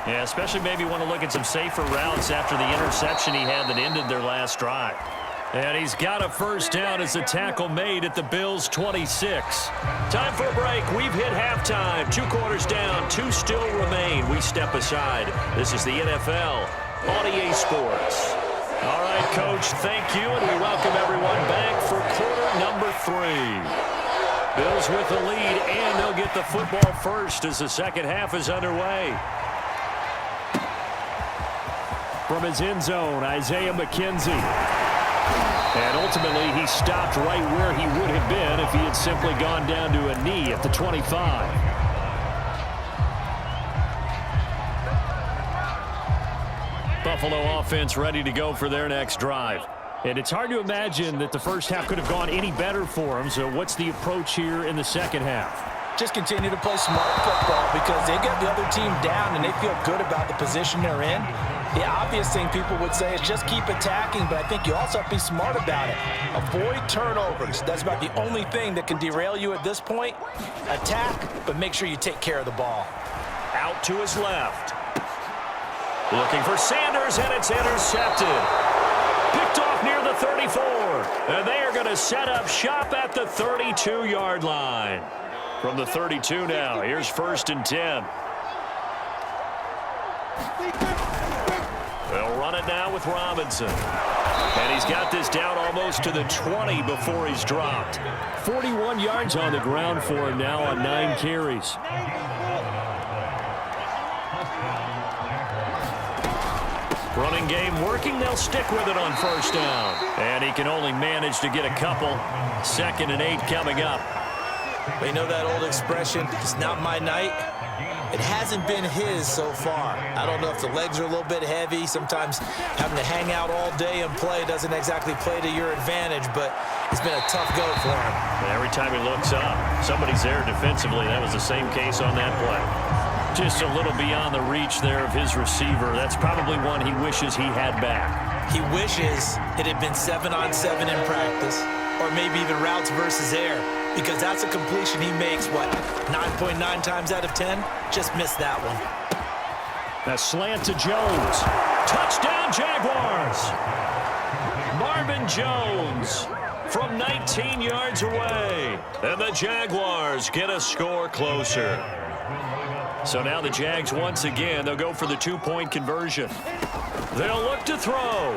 Yeah, especially maybe want to look at some safer routes after the interception he had that ended their last drive. And he's got a first down as the tackle made at the Bills' 26. Time for a break. We've hit halftime. 2 quarters down, 2 still remain. We step aside. This is the NFL on EA Sports. All right, Coach, thank you, and we welcome everyone back for quarter number 3. Bills with the lead, and they'll get the football first as the second half is underway. From his end zone, Isaiah McKenzie. And ultimately, he stopped right where he would have been if he had simply gone down to a knee at the 25. Buffalo offense ready to go for their next drive. And it's hard to imagine that the first half could have gone any better for them. So what's the approach here in the second half? Just continue to play smart football because they get the other team down and they feel good about the position they're in. The obvious thing people would say is just keep attacking, but I think you also have to be smart about it. Avoid turnovers. That's about the only thing that can derail you at this point. Attack, but make sure you take care of the ball. Out to his left. Looking for Sanders, and it's intercepted. Picked off near the 34. And they are going to set up shop at the 32-yard line. From the 32 now, here's 1st and 10. They'll run it now with Robinson. And he's got this down almost to the 20 before he's dropped. 41 yards on the ground for him now on 9 carries. Running game working. They'll stick with it on 1st down. And he can only manage to get a couple. 2nd and 8 coming up. They know that old expression, it's not my night. It hasn't been his so far. I don't know if the legs are a little bit heavy. Sometimes having to hang out all day and play doesn't exactly play to your advantage, but it's been a tough go for him. Every time he looks up, somebody's there defensively. That was the same case on that play. Just a little beyond the reach there of his receiver. That's probably one he wishes he had back. He wishes it had been 7-on-7 in practice, or maybe even routes versus air, because that's a completion he makes, 9.9 times out of 10? Just missed that one. A slant to Jones. Touchdown, Jaguars! Marvin Jones from 19 yards away. And the Jaguars get a score closer. So now the Jags once again, they'll go for the 2-point conversion. They'll look to throw.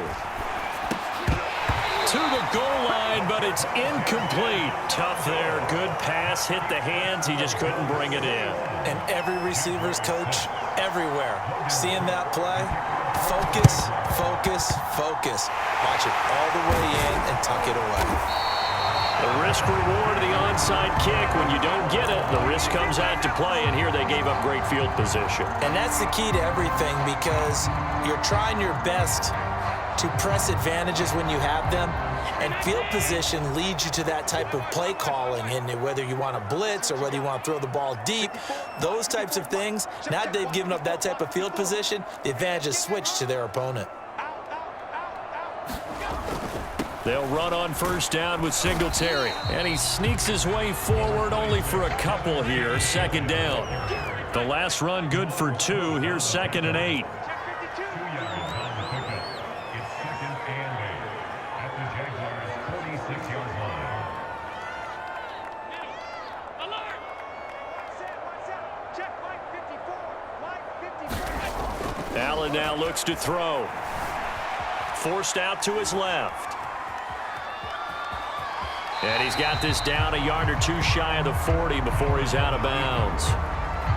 To the goal line, but it's incomplete. Tough there. Good pass. Hit the hands. He just couldn't bring it in. And every receiver's coach everywhere. Seeing that play, focus, focus, focus. Watch it all the way in and tuck it away. The risk reward of the onside kick. When you don't get it, the risk comes out to play, and here they gave up great field position. And that's the key to everything because you're trying your best to press advantages when you have them, and field position leads you to that type of play calling, and whether you want to blitz or whether you want to throw the ball deep, those types of things, now that they've given up that type of field position, the advantage is switched to their opponent. They'll run on 1st down with Singletary, and he sneaks his way forward only for a couple here. 2nd down. The last run good for 2. Here's 2nd and 8. Allen now looks to throw. Forced out to his left. And he's got this down a yard or 2 shy of the 40 before he's out of bounds.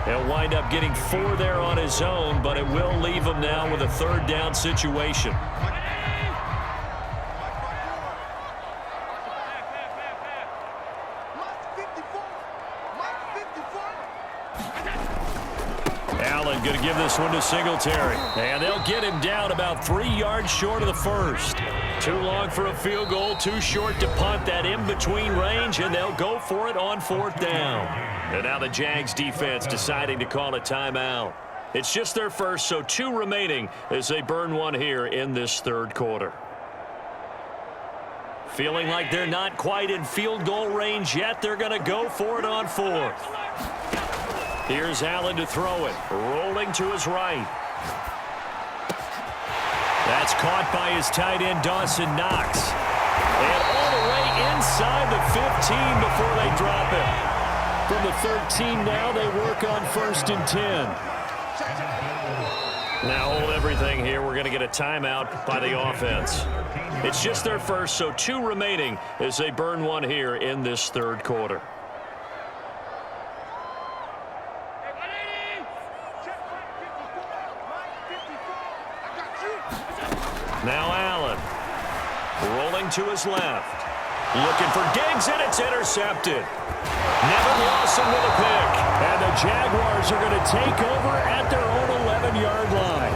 He'll wind up getting 4 there on his own, but it will leave him now with a 3rd down situation. Allen going to give this one to Singletary. And they'll get him down about 3 yards short of the 1st. Too long for a field goal, too short to punt that in-between range, and they'll go for it on 4th down. And now the Jags defense deciding to call a timeout. It's just their first, so 2 remaining as they burn one here in this 3rd quarter. Feeling like they're not quite in field goal range yet, they're going to go for it on 4th. Here's Allen to throw it. Rolling to his right. That's caught by his tight end, Dawson Knox. And all the way inside the 15 before they drop it. From the 13 now, they work on 1st and 10. Now hold everything here. We're going to get a timeout by the offense. It's just their first, so 2 remaining as they burn one here in this 3rd quarter. Now Allen, rolling to his left. Looking for Diggs, and it's intercepted. Nevin Lawson with a pick. And the Jaguars are going to take over at their own 11-yard line.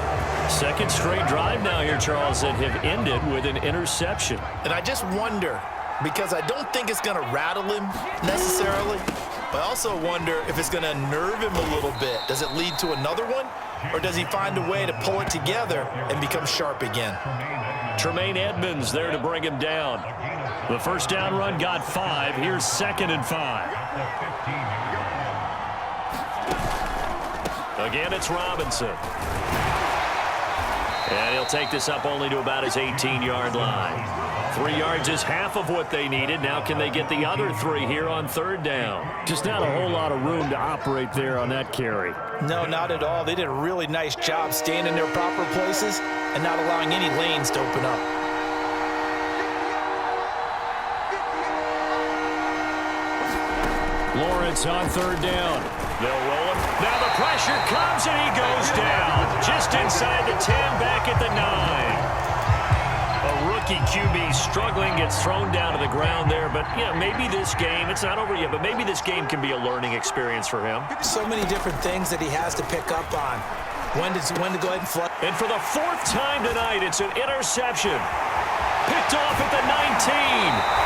2nd straight drive now here, Charles, that have ended with an interception. And I just wonder, because I don't think it's going to rattle him necessarily, but I also wonder if it's going to nerve him a little bit. Does it lead to another one? Or does he find a way to pull it together and become sharp again? Tremaine Edmonds there to bring him down. The first down run got 5. Here's 2nd and 5. Again, it's Robinson. And he'll take this up only to about his 18-yard line. 3 yards is half of what they needed. Now can they get the other 3 here on 3rd down? Just not a whole lot of room to operate there on that carry. No, not at all. They did a really nice job staying in their proper places and not allowing any lanes to open up. Lawrence on 3rd down. They'll roll him. Now the pressure comes and he goes down. Just inside the 10, back at the 9. A rookie QB struggling, gets thrown down to the ground there. But, yeah, maybe this game, it's not over yet, but maybe this game can be a learning experience for him. So many different things that he has to pick up on. When to go ahead and flood. And for the 4th time tonight, it's an interception. Picked off at the 19.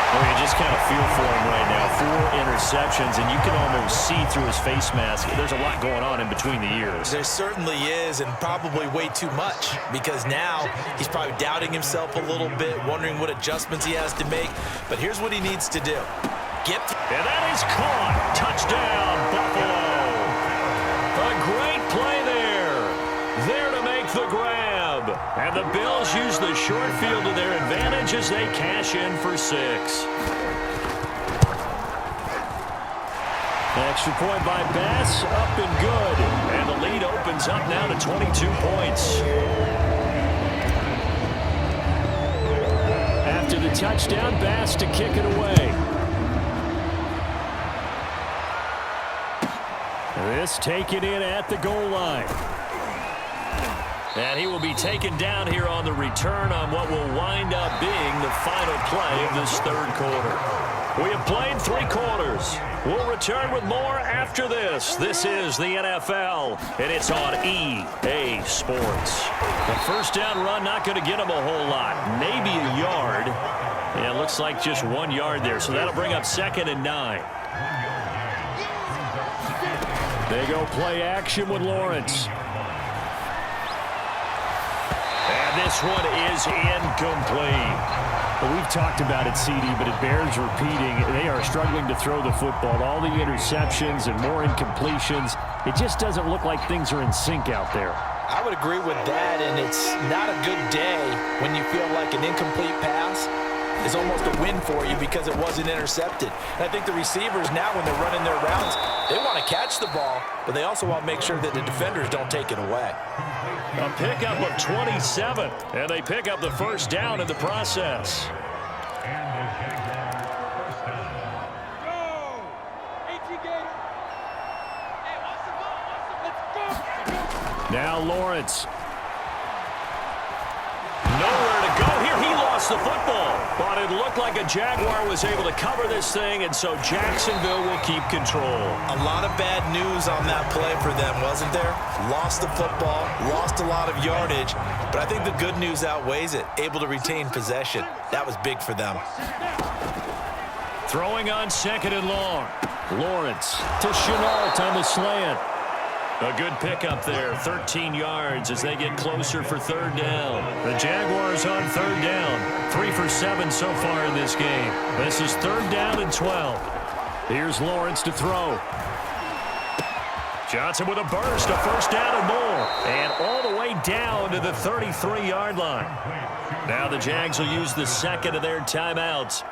Well, you just kind of feel for him right now. 4 interceptions, and you can almost see through his face mask. There's a lot going on in between the ears. There certainly is, and probably way too much, because now he's probably doubting himself a little bit, wondering what adjustments he has to make. But here's what he needs to do. And that is caught. Touchdown, Buffalo. A great play there. There to make the grab. And the Bills use the short field to their advantage as they cash in for 6. Extra point by Bass, up and good. And the lead opens up now to 22 points. After the touchdown, Bass to kick it away. This taken in at the goal line. And he will be taken down here on the return on what will wind up being the final play of this 3rd quarter. We have played 3 quarters. We'll return with more after this. This is the NFL, and it's on EA Sports. The first down run not going to get him a whole lot. Maybe a yard. Yeah, it looks like just 1 yard there, so that'll bring up 2nd and 9. They go play action with Lawrence. And this one is incomplete. Well, we've talked about it, CD, but it bears repeating. They are struggling to throw the football. All the interceptions and more incompletions. It just doesn't look like things are in sync out there. I would agree with that, and it's not a good day when you feel like an incomplete pass is almost a win for you because it wasn't intercepted. And I think the receivers now, when they're running their routes, they want to catch the ball, but they also want to make sure that the defenders don't take it away. A pickup of 27, and they pick up the first down in the process. Now Lawrence. Nowhere to go here. He lost the football, but it looked like a Jaguar was able to cover this thing, and so Jacksonville will keep control. A lot of bad news on that play for them, wasn't there? Lost the football, lost a lot of yardage, but I think the good news outweighs it. Able to retain possession. That was big for them. Throwing on 2nd and long. Lawrence to Chenault on the slant. A good pickup there, 13 yards as they get closer for 3rd down. The Jaguars on 3rd down, 3 for 7 so far in this game. This is 3rd down and 12. Here's Lawrence to throw. Johnson with a burst, a first down and more. And all the way down to the 33-yard line. Now the Jags will use the second of their timeouts.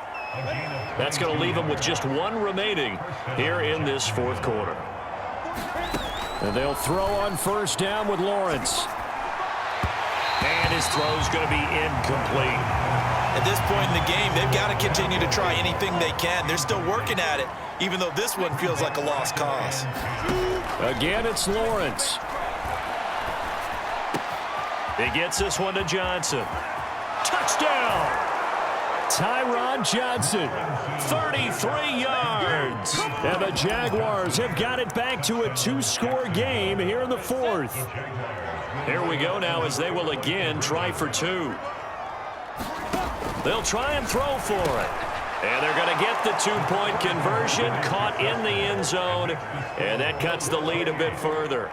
That's going to leave them with just one remaining here in this fourth quarter. And they'll throw on first down with Lawrence. And his throw's going to be incomplete. At this point in the game, they've got to continue to try anything they can. They're still working at it, even though this one feels like a lost cause. Again, it's Lawrence. He gets this one to Johnson. Touchdown! Tyron Johnson, 33 yards. And the Jaguars have got it back to a two-score game here in the fourth. Here we go now as they will again try for two. They'll try and throw for it. And they're going to get the two-point conversion, caught in the end zone, and that cuts the lead a bit further.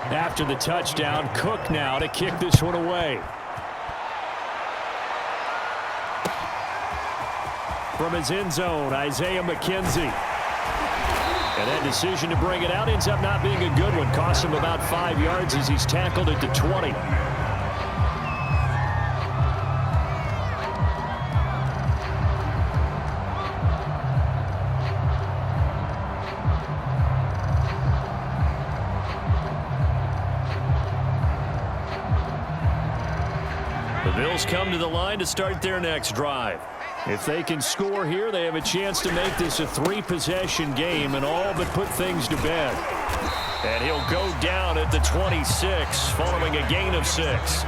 After the touchdown, Cook now to kick this one away. From his end zone, Isaiah McKenzie. And that decision to bring it out ends up not being a good one. Costs him about 5 yards as he's tackled at the 20. The Bills come to the line to start their next drive. If they can score here, they have a chance to make this a three-possession game and all but put things to bed. And he'll go down at the 26 following a gain of 6.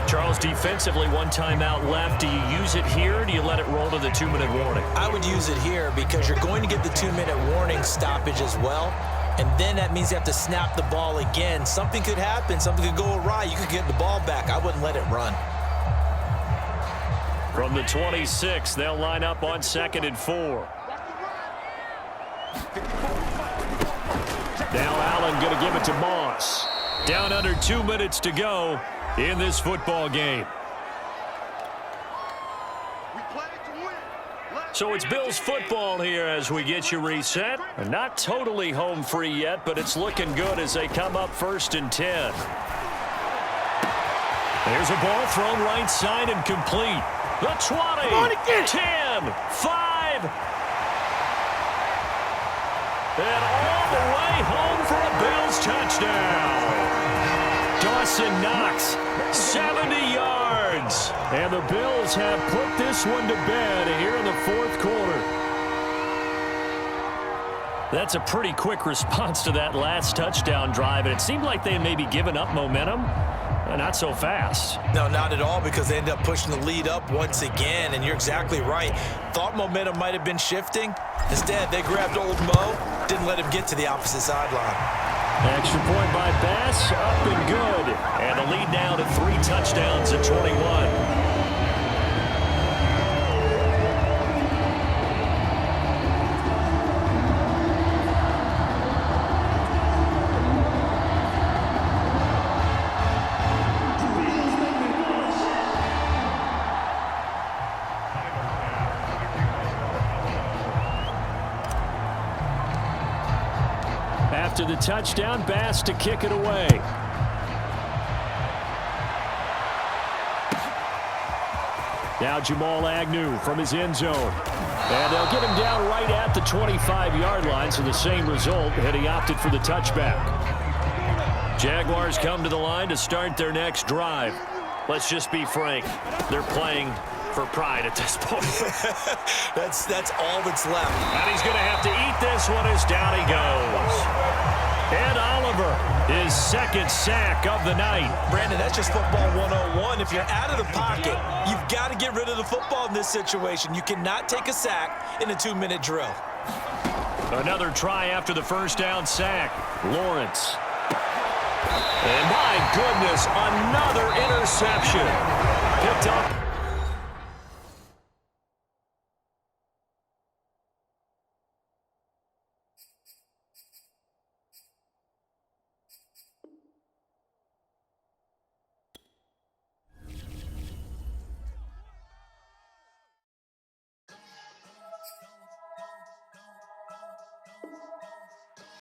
Charles, defensively, one timeout left. Do you use it here or do you let it roll to the 2-minute warning? I would use it here because you're going to get the 2-minute warning stoppage as well. And then that means you have to snap the ball again. Something could happen. Something could go awry. You could get the ball back. I wouldn't let it run. From the 26, they'll line up on 2nd and 4. Now Allen going to give it to Moss. Down under 2 minutes to go in this football game. So it's Bills football here as we get you reset. Not totally home free yet, but it's looking good as they come up 1st and 10. There's a ball thrown right side and complete. The 20, 10, 5. And all the way home for a Bills touchdown. Dawson Knox, 70 yards. And the Bills have put this one to bed here in the fourth quarter. That's a pretty quick response to that last touchdown drive, and it seemed like they had maybe given up momentum. Not so fast. No, not at all, because they end up pushing the lead up once again, and you're exactly right. Thought momentum might have been shifting. Instead, they grabbed old Mo, didn't let him get to the opposite sideline. Extra point by Bass, up and good. And the lead now to 3 touchdowns at 21. After the touchdown, Bass to kick it away. Now Jamal Agnew from his end zone. And they'll get him down right at the 25-yard line, so the same result, and he opted for the touchback. Jaguars come to the line to start their next drive. Let's just be frank. They're playing for pride at this point. That's all that's left. And he's going to have to eat this one as down he goes. And Oliver, his second sack of the night. Brandon, that's just football 101. If you're out of the pocket, you've got to get rid of the football in this situation. You cannot take a sack in a 2-minute drill. Another try after the first down sack. Lawrence. And my goodness, another interception. Picked up.